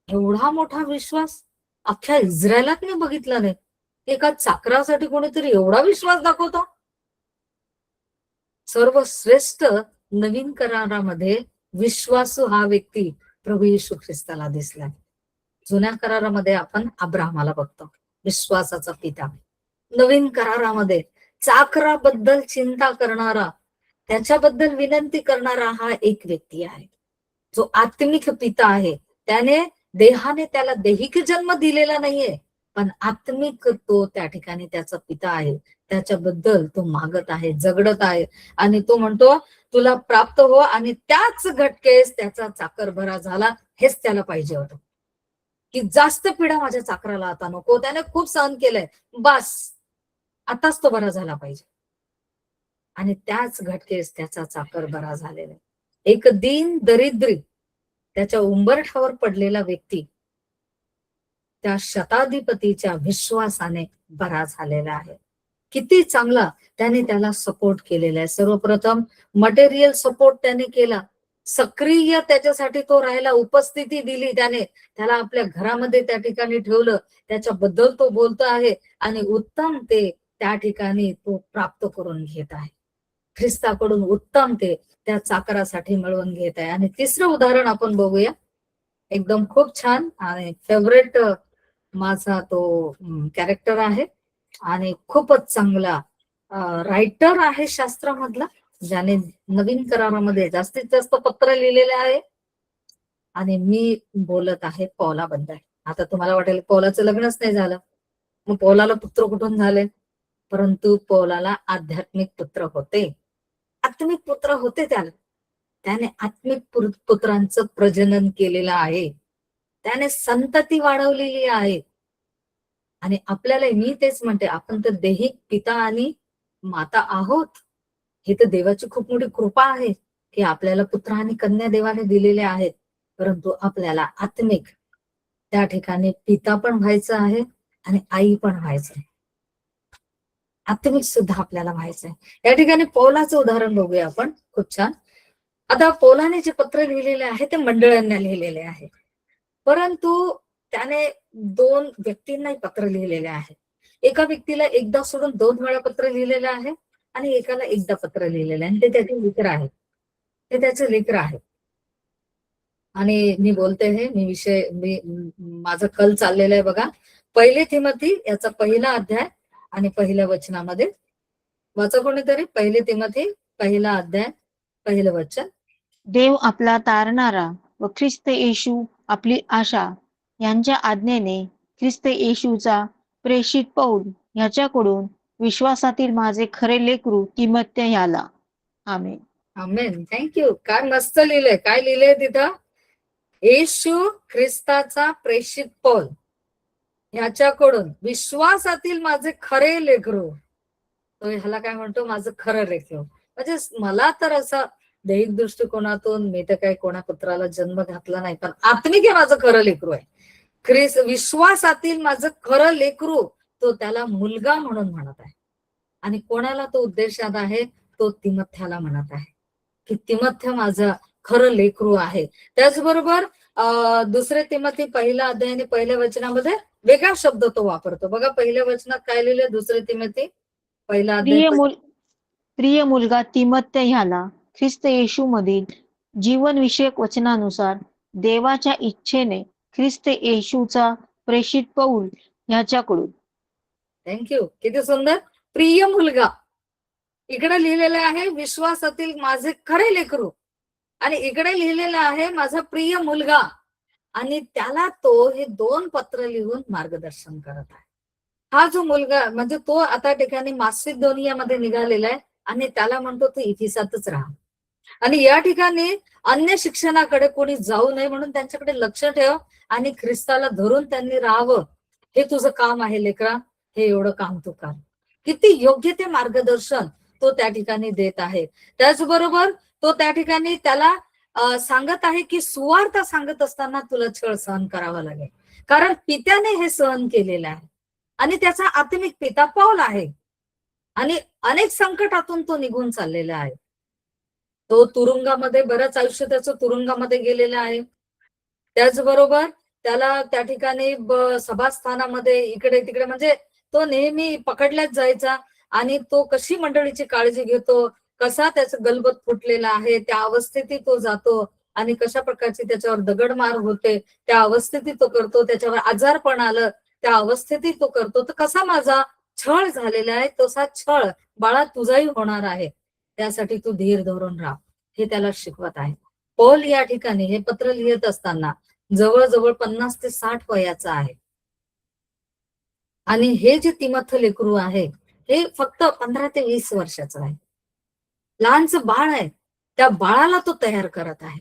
एवढा मोठा विश्वास अख्ख्या इस्रायलात मी बघितला नाही. एका चाकरासाठी कोणीतरी एवढा विश्वास दाखवतो. सर्वश्रेष्ठ नवीन करारामध्ये विश्वासू हा व्यक्ती प्रभू येशू ख्रिस्ताला दिसला. जुन्या करारामध्ये आपण अब्राहमाला बघतो, विश्वासाचा पिता. नवीन करारामध्ये चाकराबद्दल चिंता करणारा, त्याच्याबद्दल विनंती करणारा हा एक व्यक्ती आहे, जो आत्मिक पिता आहे. त्याने देहाने त्याला दैहिक जन्म दिलेला नाहीये, पण आत्मिक तो त्या ठिकाणी त्याचा पिता आहे. त्याच्याबद्दल तो मागत आहे, झगडत आहे आणि तो म्हणतो तुला प्राप्त हो. आणि त्याच घटकेस त्याचा चाकर बरा झाला. हेच त्याला पाहिजे होतं की जास्त पिढा माझ्या चाकराला आता नको, त्याने खूप सहन केलंय, बस आताच तो बरा झाला पाहिजे. आणि त्याच घटकेस त्याचा चाकर बरा झालेला आहे. एक दीन दरिद्री, त्याच्या उंबरठ्यावर पडलेला व्यक्ती त्या शताधिपतीच्या विश्वासाने बरा झालेला आहे. किती चांगला त्याने त्याला सपोर्ट केलेला आहे. सर्वप्रथम मटेरियल सपोर्ट त्याने केला, सक्रिय त्याच्यासाठी तो राहायला, उपस्थिती दिली त्याने, त्याला आपल्या घरामध्ये त्या ठिकाणी ठेवलं, त्याच्याबद्दल तो बोलतो आहे आणि उत्तम ते त्या ठिकाणी तो प्राप्त करून घेत आहे. ख्रिस्ताकडून उत्तम ते त्या चाकरासाठी मिळवून घेत आहे. आणि तिसरं उदाहरण आपण बघूया, एकदम खूप छान आणि फेवरेट माझा तो कॅरेक्टर आहे आणि खूपच चांगला रायटर आहे शास्त्रामधला, ज्याने नवीन करारामध्ये जास्तीत जास्त पत्र लिहिलेले आहे. आणि मी बोलत आहे पौलाबद्दल. आता तुम्हाला वाटेल पौलाचं लग्नच नाही झालं, मग पौलाला पुत्र कुठून झाले? परंतु पौलाला आध्यात्मिक पुत्र होते, आत्मिक पुत्र होते. त्याने आत्मिक पुत्रांचं प्रजनन केलेलं आहे, त्याने संतती वाढवलेली आहे. आणि आपल्याला, मी तेच म्हणते, आपण तर दैहिक पिता आणि माता आहोत. हे तर देवाची खूप मोठी कृपा आहे की आपल्याला पुत्र आणि कन्या देवाने दिलेले आहेत. परंतु आपल्याला आत्मिक त्या ठिकाणी पिता पण व्हायचं आहे आणि आई पण व्हायचं आहे, आत्मिक सुद्धा आपल्याला व्हायचं आहे. या ठिकाणी पौलाचं उदाहरण बघूया आपण, खूप छान. आता पौलाने जे पत्र लिहिलेले आहे ते मंडळांना लिहिलेले आहे, परंतु त्याने दोन व्यक्तींनाही पत्र लिहिलेले आहे. एका व्यक्तीला एकदा सोडून 2 वेळा पत्र लिहिलेलं आहे आणि एकाला एकदा पत्र लिहिलेलं आहे. आणि ते त्याचे लेकर आहेत, ते त्याचे लेकर आहेत. आणि मी बोलते हे, मी माझं कल चाललेलं आहे बघा, पहिले तिमोथी याचा पहिला अध्याय आणि पहिल्या वचनामध्ये वाचा कोणीतरी. पहिले तिमोथी पहिला अध्याय पहिलं वचन. देव आपला तारणारा व ख्रिस्त येशू आपली आशा यांच्या आज्ञेने ख्रिस्त येशूचा प्रेषित पौल ह्याच्याकडून विश्वासातील माझे खरे लेकरू तिमोथेय याला. आमेन. आमेन. थँक्यू. काय मस्त लिहिलंय. काय लिहिलंय तिथं? येशू ख्रिस्ताचा प्रेषित पौल ह्याच्याकडून विश्वासातील माझे खरे लेकरू. तो ह्याला काय म्हणतो? माझं खरं लेकरू. म्हणजे मला तर असं दैहिक दृष्टिकोनातून मी तर काही कोणा पुत्राला जन्म घातला नाही, पण आत्मिक हे माझं खरं लेकरू आहे. विश्वासातील माझं खरं लेकरू, तो त्याला मुलगा म्हणून म्हणत आहे. आणि कोणाला तो उद्देशात आहे? तो तिमोथेला म्हणत आहे की तिमोथे माझं खरं लेकरू आहे. त्याचबरोबर दुसरे तिमोथी पहिला अध्याय आणि पहिल्या वचनामध्ये वेगळा शब्द तो वापरतो. बघा पहिल्या वचनात काय लिहिलंय? दुसरे तिमोथी पहिला अध्याय. प्रिय मुलगा तिमोथेय ह्याला ख्रिस्त येशू मधील जीवनविषयक वचनानुसार देवाच्या इच्छेने ख्रिस्त येशूचा प्रेषित पौल ह्याच्याकडून. थँक्यू. किती सुंदर. प्रिय मुलगा इकडे लिहिलेलं आहे विश्वासातील माझे खरे लेकरू, आणि इकडे लिहिलेलं आहे माझा प्रिय मुलगा. आणि त्याला तो हे दोन पत्र लिहून मार्गदर्शन करत आहे. हा जो मुलगा म्हणजे तो आता ठिकाणी मासिदोनियामध्ये निघालेला आहे आणि त्याला म्हणतो तू इफिसातच राहा, आणि या ठिकाणी अन्य शिक्षणाकडे कोणी जाऊ नये म्हणून त्यांच्याकडे लक्ष ठेव आणि ख्रिस्ताला धरून त्यांनी राहावं. हे तुझं काम आहे लेकरा. हे एवढं काम तू कर. किती योग्य ते मार्गदर्शन तो त्या ठिकाणी देत आहे. त्याचबरोबर तो त्या ठिकाणी त्याला सांगत आहे की सुवार्ता सांगत असताना तुला छळ सहन करावा लागेल, कारण पित्याने हे सहन केलेलं आहे आणि त्याचा आत्मिक पिता पौल आहे आणि अनेक संकटातून तो निघून चाललेला आहे. तो तुरुंगामध्ये बरंच आयुष्य त्याचं तुरुंगामध्ये गेलेलं आहे. त्याचबरोबर त्याला त्या ठिकाणी सभास्थानामध्ये इकडे तिकडे म्हणजे तो नेहमी पकडल्याच जायचा, आणि तो कशी मंडळीची काळजी घेतो, कसा त्याचं गलबत फुटलेला आहे त्या अवस्थेतही तो जातो, आणि कशा प्रकारची त्याच्यावर दगडमार होते त्या अवस्थेतही तो करतो, त्याच्यावर आजारपण आलं त्या अवस्थेतही तो करतो. तर कसा माझा छळ झालेला आहे तसा छळ बाळा तुझाही होणार आहे, त्यासाठी तू धीर धरून राहा, हे त्याला शिकवत आहे. पौल या ठिकाणी हे पत्र लिहित असताना जवळजवळ 50 ते 60 वयाचा आहे, आणि हे जे तिमोथे लेकरू आहे हे फक्त 15 ते 20 वर्षाचं आहे. लहानचं बाळ आहे. त्या बाळाला तो तयार करत आहे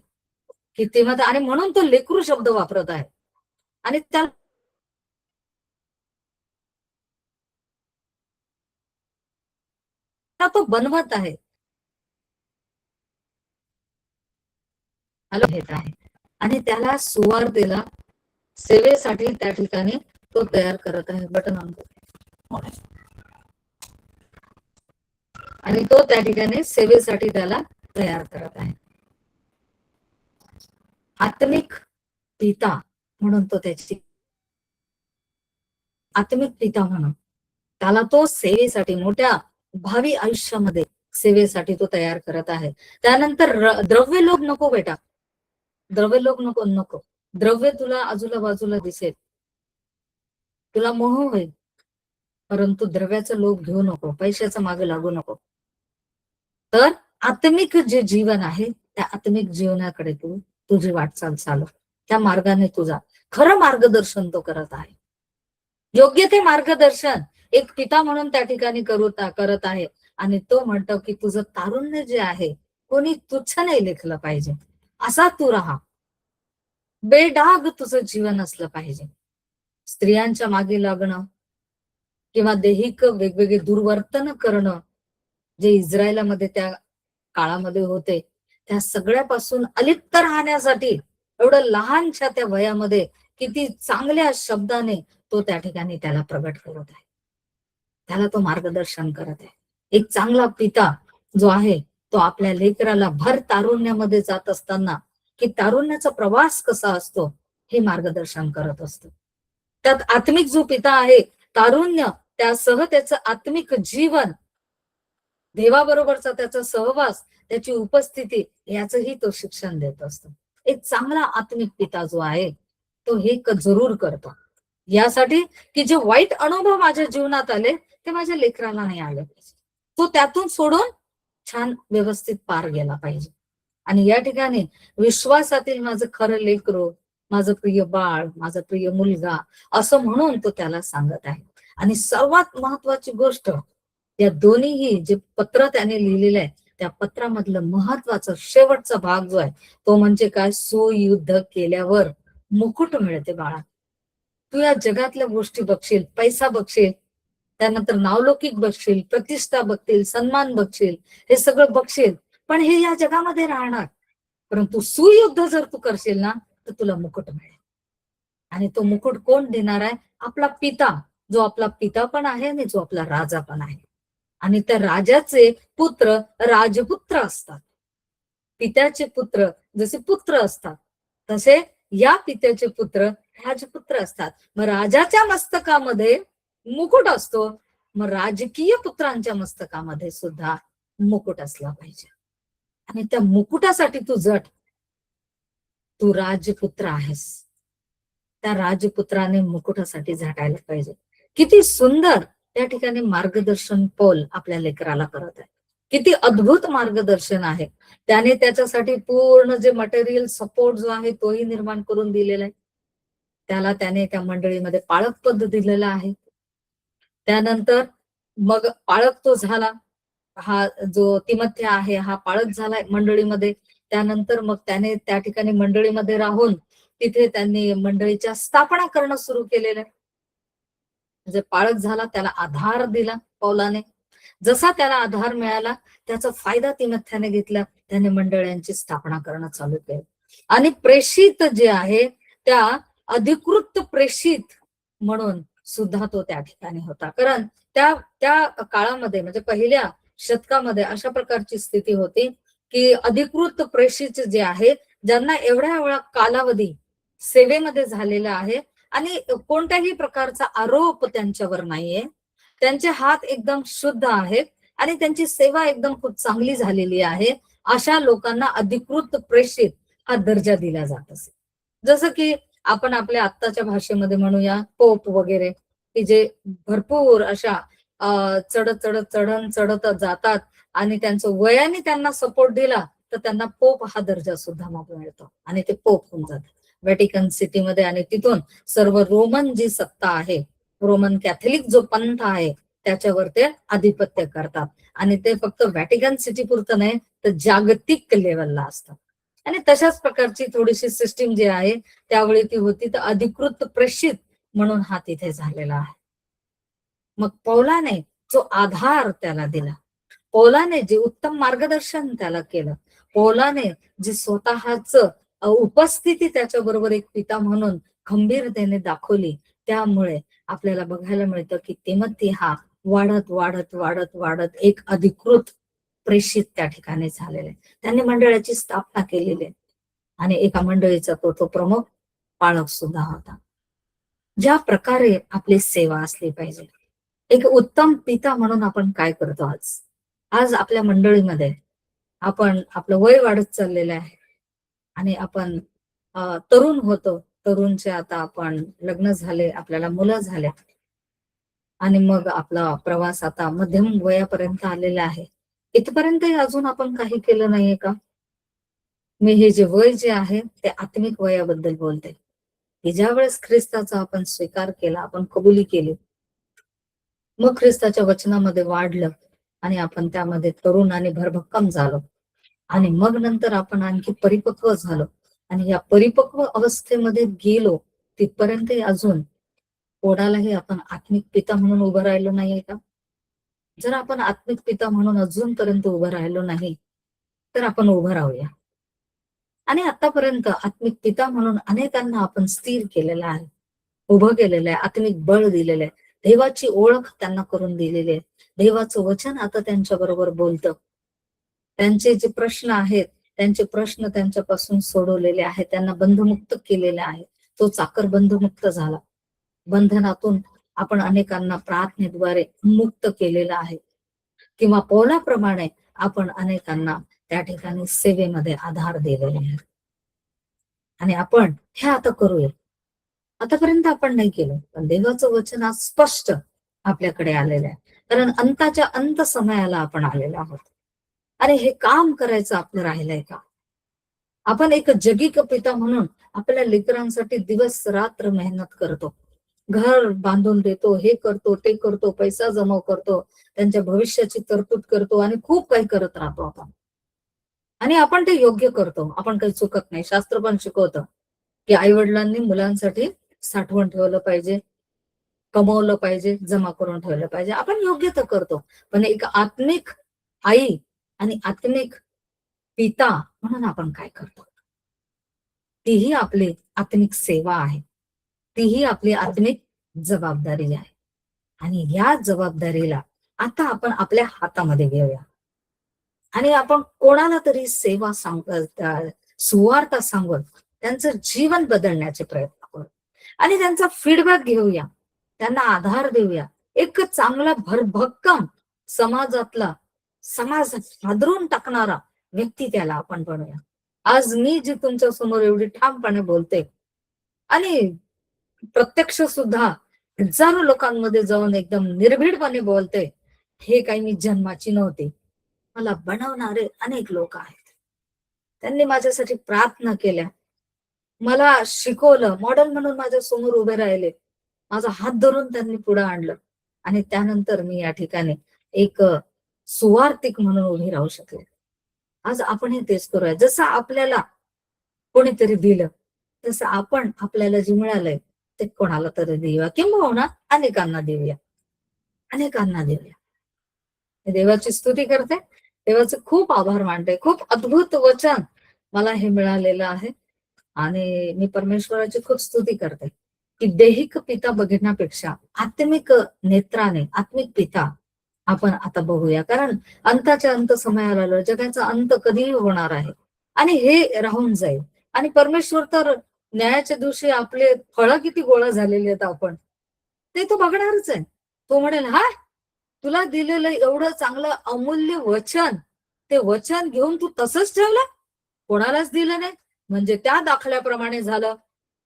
की तिमोथे, आणि म्हणून तो लेकरू शब्द वापरत आहे आणि त्या तो बनवत आहे. घेत आहे आणि त्याला सुवार्तेला सेवेसाठी त्या ठिकाणी तो तयार करत आहे. बटन ऑन कर. आणि तो त्या ठिकाणी सेवेसाठी त्याला तयार करत आहे. आत्मिक पिता म्हणून तो त्याची आत्मिक पिता म्हणून त्याला तो सेवेसाठी मोठ्या भावी आयुष्यामध्ये सेवेसाठी तो तयार करत आहे. त्यानंतर द्रव्य लोभ नको बेटा, द्रव्य लोभ नको नको. द्रव्य तुला आजूला बाजूला दिसेल, तुला मोह होईल, परंतु द्रव्याचा लोभ घेऊ नको, पैशाचा मागे लागू नको. तर आत्मिक जे जीवन आहे त्या आत्मिक जीवनाकडे तू तुझी वाटचाल चालव, त्या मार्गाने तुझा खरं मार्गदर्शन तो करत आहे. योग्य ते मार्गदर्शन एक पिता म्हणून त्या ठिकाणी करत आहे, आणि तो म्हणतो की तुझं तारुण्य जे आहे कोणी तुच्छ नाही लेखलं पाहिजे, असा तू राहा. बेडाग तुझं जीवन असलं पाहिजे. स्त्रियांच्या मागे लागणं किंवा दैहिक वेगवेगळे दुर्वर्तन करणं जे इस्रायलामध्ये त्या काळामध्ये होते, त्या सगळ्यापासून अलिप्त राहण्यासाठी एवढं लहानशा त्या वयामध्ये किती चांगल्या शब्दाने तो त्या ठिकाणी त्याला प्रगट करत आहे, त्याला तो मार्गदर्शन करत आहे. एक चांगला पिता जो आहे तो आपल्या लेकराला भर तारुण्यामध्ये जात असताना की तारुण्याचा प्रवास कसा असतो हे मार्गदर्शन करत असतो. त्यात आत्मिक जो पिता आहे, तारुण्य त्यासह त्याचं आत्मिक जीवन, देवाबरोबरचा त्याचा सहवास, त्याची उपस्थिती याचंही तो शिक्षण देत असतो. एक चांगला आत्मिक पिता जो आहे तो हे जरूर करतो. यासाठी की जे वाईट अनुभव माझ्या जीवनात आले ते माझ्या लेकराला नाही आले पाहिजे. तो त्यातून सोडून छान व्यवस्थित पार गेला पाहिजे. आणि या ठिकाणी विश्वासातील माझं खरं लेकरू, माझं प्रिय बाळ, माझा प्रिय मुलगा, असं म्हणून तो त्याला सांगत आहे. आणि सर्वात महत्वाची गोष्ट, या दोन्हीही जे पत्र त्याने लिहिलेलं आहे त्या पत्रामधलं महत्वाचं शेवटचा भाग जो आहे तो म्हणजे काय, सुयुद्ध केल्यावर मुकुट मिळते बाळा. तू या जगातल्या गोष्टी बघशील, पैसा बघशील, त्यानंतर नावलौकिक बघशील, प्रतिष्ठा बघतील, सन्मान बघशील, हे सगळं बघशील, पण हे या जगामध्ये राहणार. परंतु सुयुद्ध जर तू करशील ना तर तुला मुकुट मिळेल. आणि तो मुकुट कोण देणार आहे? आपला पिता, जो आपला पिता पण आहे आणि जो आपला राजा पण आहे. आणि त्या राजाचे पुत्र राजपुत्र असतात. पित्याचे पुत्र जसे पुत्र असतात तसे या पित्याचे पुत्र राजपुत्र असतात. मग राजाच्या मस्तकामध्ये मुकुट असतो, मग राजकीय पुत्रांच्या मस्तकामध्ये सुद्धा मुकुट असला पाहिजे. आणि त्या मुकुटासाठी तू झट. तू राजपुत्र आहेस, त्या राजपुत्राने मुकुटासाठी झटायला पाहिजे. किती सुंदर त्या ठिकाणी मार्गदर्शन पौल आपल्या लेकराला करत आहे. किती अद्भुत मार्गदर्शन आहे. त्याने त्याच्यासाठी पूर्ण जे मटेरियल सपोर्ट जो आहे तोही निर्माण करून दिलेला आहे. त्याला त्याने त्या मंडळीमध्ये पाळक पद दिलेला आहे. त्यानंतर मग पाळक तो झाला, हा जो तिमथ्य आहे हा पाळक झालाय मंडळीमध्ये. त्यानंतर मग त्याने त्या ठिकाणी मंडळीमध्ये राहून तिथे त्यांनी मंडळीच्या स्थापना करणं सुरू केलेलं आहे. म्हणजे पाळक झाला, त्याला आधार दिला पौलाने. जसा त्याला आधार मिळाला त्याचा फायदा तिमथ्याने घेतला, त्याने मंडळांची स्थापना करणं चालू केलं. आणि प्रेषित जे आहे त्या अधिकृत प्रेषित म्हणून सुद्धा तो त्या ठिकाणी होता. कारण त्या त्या काळामध्ये म्हणजे पहिल्या शतकामध्ये अशा प्रकारची स्थिती होती की अधिकृत प्रेषित जे आहे, ज्यांना एवढ्या एवढा कालावधी सेवेमध्ये झालेला आहे आणि कोणत्याही प्रकारचा आरोप त्यांच्यावर नाहीये, त्यांचे हात एकदम शुद्ध आहेत आणि त्यांची सेवा एकदम खूप चांगली झालेली आहे, अशा लोकांना अधिकृत प्रेषित हा दर्जा दिला जात असे. जसं की आपण आपल्या आत्ताच्या भाषेमध्ये म्हणूया पोप वगैरे, की जे भरपूर अशा चढत चढत चढत जातात आणि त्यांचं वयाने त्यांना सपोर्ट दिला तर त्यांना पोप हा दर्जा सुद्धा मग मिळतो आणि ते पोप होऊन जातात व्हॅटिकन सिटीमध्ये. आणि तिथून सर्व रोमन जी सत्ता आहे, रोमन कॅथलिक जो पंथ आहे त्याच्यावर ते आधिपत्य करतात. आणि ते फक्त व्हॅटिकन सिटी पुरतं नाही तर जागतिक लेवलला असतात. आणि तशाच प्रकारची थोडीशी सिस्टीम जी आहे त्यावेळी ती होती, तर अधिकृत प्रेषित म्हणून हा तिथे झालेला आहे. मग पौलाने जो आधार त्याला दिला, पौलाने जे उत्तम मार्गदर्शन त्याला केलं, पौलाने जी स्वतःच उपस्थिती त्याच्याबरोबर एक पिता म्हणून खंबीरतेने दाखवली, त्यामुळे आपल्याला बघायला मिळतं की तिमोथी हा वाढत वाढत वाढत वाढत एक अधिकृत प्रेषित त्या ठिकाणी झालेला आहे. त्यांनी मंडळाची स्थापना केलेली आहे आणि एका मंडळीचा तो प्रमुख पाळक सुद्धा होता. ज्या प्रकारे आपली सेवा असली पाहिजे, एक उत्तम पिता म्हणून आपण काय करतो आज आज आपल्या मंडळीमध्ये आपण आपलं वय वाढत चाललेलं आहे आणि आपण तरुण होतो, तरुणचे आता आपण लग्न झाले, आपल्याला मुलं झाले आणि मग आपला प्रवास आता मध्यम वयापर्यंत आलेला आहे. इथपर्यंत अजून आपण काही केलं नाहीये का? मी हे जे वय जे आहे ते आत्मिक वयाबद्दल बोलते, की ज्या वेळेस ख्रिस्ताचा आपण स्वीकार केला, आपण कबुली केली, मग ख्रिस्ताच्या वचनामध्ये वाढलं आणि आपण त्यामध्ये तरुण आणि भरभक्कम झालो आणि मग नंतर आपण आणखी परिपक्व झालो आणि या परिपक्व अवस्थेमध्ये गेलो तिथपर्यंत अजून कोणालाही आपण आत्मिक पिता म्हणून उभं राहिलो नाहीये का? जर आपण आत्मिक पिता म्हणून अजूनपर्यंत उभं राहिलो नाही तर आपण उभं राहूया. आणि आतापर्यंत आत्मिक पिता म्हणून अनेकांना आपण स्थिर केलेलं आहे, उभं केलेलं आहे, आत्मिक बळ दिलेलं आहे, देवाची ओळख त्यांना करून दिलेली आहे, देवाचं वचन आता त्यांच्या बरोबर बोलतं. त्यांचे जे प्रश्न आहेत त्यांचे प्रश्न त्यांच्यापासून सोडवलेले आहेत, त्यांना बंधमुक्त केलेले आहे. तो चाकर बंधमुक्त झाला, बंधनातून आपण अनेकांना प्रार्थनेद्वारे मुक्त केलेलं आहे. किंवा पौलाप्रमाणे आपण अनेकांना त्या ठिकाणी सेवेमध्ये आधार दिलेले आहे. आणि आपण हे आता करूया. आतापर्यंत आपण नाही केलं, पण देवाचं वचन आज स्पष्ट आपल्याकडे आलेलं आहे. कारण अंताच्या अंत समयाला आपण आलेलो आहोत. अरे हे काम करायचं आपलं राहिलंय का? आपण एक जगिक पिता म्हणून आपल्या लेकरांसाठी दिवस रात्र मेहनत करतो, घर बांधून देतो, हे करतो, ते करतो, पैसा जमा करतो, त्यांच्या भविष्याची तरतूद करतो आणि खूप काही करत राहतो आपण. आणि आपण ते योग्य करतो, आपण काही चुकत नाही. शास्त्र पण शिकवतं की आई वडिलांनी मुलांसाठी साठवण ठेवलं पाहिजे, कमवलं पाहिजे, जमा करून ठेवलं पाहिजे. आपण योग्य तर करतो, पण एक आत्मिक आई आणि आत्मिक पिता म्हणून आपण काय करतो? तीही आपली आत्मिक सेवा आहे, तीही आपली आत्मिक जबाबदारी आहे. आणि या जबाबदारीला आता आपण आपल्या हातामध्ये घेऊया आणि आपण कोणाला तरी सेवा सुवार्ता सांगून त्यांचं जीवन बदलण्याचे प्रयत्न करू आणि त्यांचा फीडबॅक घेऊया, त्यांना आधार देऊया. एक चांगला भरभक्कम समाजातला समाज हादरून टाकणारा व्यक्ती त्याला आपण बनवूया. आज मी जी तुमच्या समोर एवढी ठामपणे बोलते आणि प्रत्यक्ष सुद्धा हजारो लोकांमध्ये जाऊन एकदम निर्भीडपणे बोलते, हे काही मी जन्माची नव्हती. मला बनवणारे अनेक लोक आहेत. त्यांनी माझ्यासाठी प्रार्थना केल्या, मला शिकवलं, मॉडेल म्हणून माझ्या समोर उभे राहिले, माझा हात धरून त्यांनी पुढे आणलं आणि त्यानंतर मी या ठिकाणी एक सुवार्तिक म्हणून उभी राहू शकले. आज आपण हे तेच करूया. जसं आपल्याला कोणीतरी दिलं, तसं आपण आपल्याला जे मिळालंय ते कोणाला तरी देऊया, किंबहुना अनेकांना देऊया, अनेकांना देऊया. मी देवाची स्तुती करते, देवाचे खूप आभार मानते. खूप अद्भुत वचन मला हे मिळालेलं आहे आणि मी परमेश्वराची खूप स्तुती करते की दैहिक पिता बघण्यापेक्षा आत्मिक नेत्राने आत्मिक पिता आपण आता बघूया. कारण अंताच्या अंत समयाला आलं, जगाचा अंत कधीही होणार आहे आणि हे राहून जाईल. आणि परमेश्वर तर न्यायाच्या दिवशी आपले फळं किती गोळा झालेले आहेत आपण ते तो बघणारच आहे. तो म्हणेल, हा तुला दिलेलं एवढं चांगलं अमूल्य वचन, ते वचन घेऊन तू तसंच ठेवलं, कोणालाच दिलं नाही, म्हणजे त्या दाखल्याप्रमाणे झालं.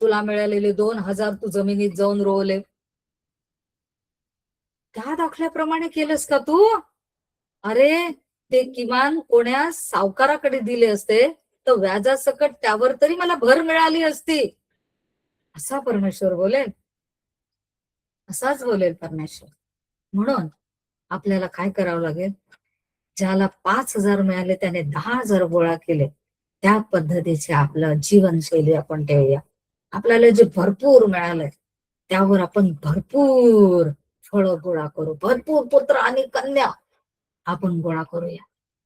तुला मिळालेले 2,000 तू जमिनीत जाऊन रोवले, त्या दाखल्याप्रमाणे केलंस का तू? अरे ते किमान कोण्या सावकाराकडे दिले असते तर व्याजासकट त्यावर तरी मला भर मिळाली असती. असा परमेश्वर बोलेल, असाच बोलेल परमेश्वर. म्हणून आपल्याला काय करावं लागेल? ज्याला 5,000 मिळाले त्याने 10,000 गोळा केले, त्या पद्धतीचे आपलं जीवनशैली आपण ठेवूया. आपल्याला जे भरपूर मिळालंय त्यावर आपण भरपूर फळं गोळा करू, भरपूर पुत्र आणि कन्या आपण गोळा करूया.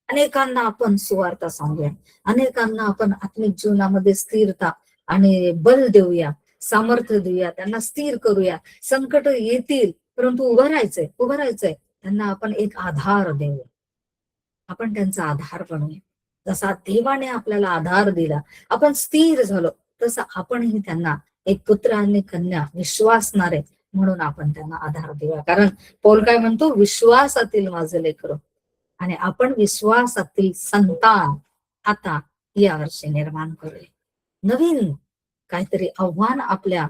अनेकांना आपण सुवार्ता सांगूया, अनेकांना आपण आत्मिक जीवनामध्ये स्थिरता आणि बल देऊया, सामर्थ्य देऊया, त्यांना स्थिर करूया. संकट येतील परंतु उभं राहायचंय, उभं राहायचंय. त्यांना आपण एक आधार देऊया, आपण त्यांचा आधार बनूया. जसा देवाने आपल्याला आधार दिला, आपण स्थिर झालो, तसं आपणही त्यांना एक पुत्र आणि कन्या विश्वासणारे म्हणून आपण त्यांना आधार देऊया. कारण पौल काय म्हणतो? विश्वासातील माझे लेकरं. आणि आपण विश्वासातील संतान आता या वर्षी निर्माण करूया. नवीन काहीतरी आव्हान आपल्या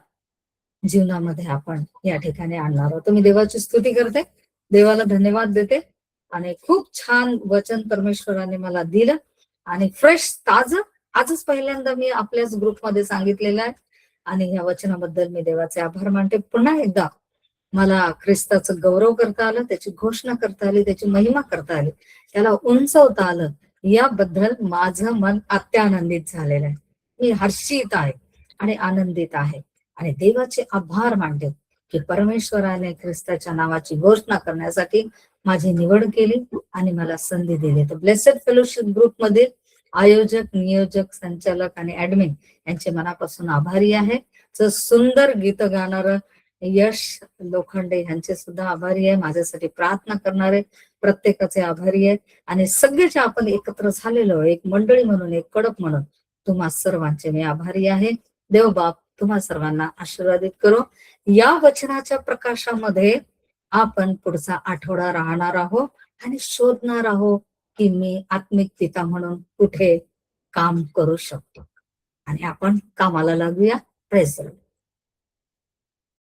जीवनामध्ये आपण या ठिकाणी आणणार आहोत. मी देवाची स्तुती करते, देवाला धन्यवाद देते आणि खूप छान वचन परमेश्वराने मला दिलं आणि फ्रेश ताज आजच पहिल्यांदा मी आपल्याच ग्रुपमध्ये सांगितलेलं आहे आणि या वचनाबद्दल मी देवाचे आभार मानते. पुन्हा एकदा मला ख्रिस्ताचं गौरव करता आलं, त्याची घोषणा करता आली, त्याची महिमा करता आली, त्याला उंचवता आलं, याबद्दल माझं मन अत्यानंदित झालेलं आहे. मी हर्षित आहे आणि आनंदित आहे आणि देवाचे आभार मानते की परमेश्वराने ख्रिस्ताच्या नावाची घोषणा करण्यासाठी माझी निवड केली आणि मला संधी दिली. तर ब्लेसेड फेलोशिप ग्रुपमध्ये आयोजक, नियोजक, संचालक आणि ऍडमिन यांचे मनापासून आभारी आहे. सुंदर गीत गाणारं यश लोखंडे यांचे सुद्धा आभारी आहे. माझ्यासाठी प्रार्थना करणारे प्रत्येकाचे आभारी आहे आणि सगळेच आपण एकत्र झालेलो एक मंडळी म्हणून, एक कडक म्हणून तुम्हा सर्वांचे मी आभारी आहे. देव बाप तुम्हा सर्वांना आशीर्वादित करो. या वचनाच्या प्रकाशामध्ये आपण पुढचा आठवडा राहणार आहोत आणि शोधणार आहोत की मी आत्मिक पिता म्हणून कुठे काम करू शकतो आणि आपण कामाला लागूया. प्रेझेंट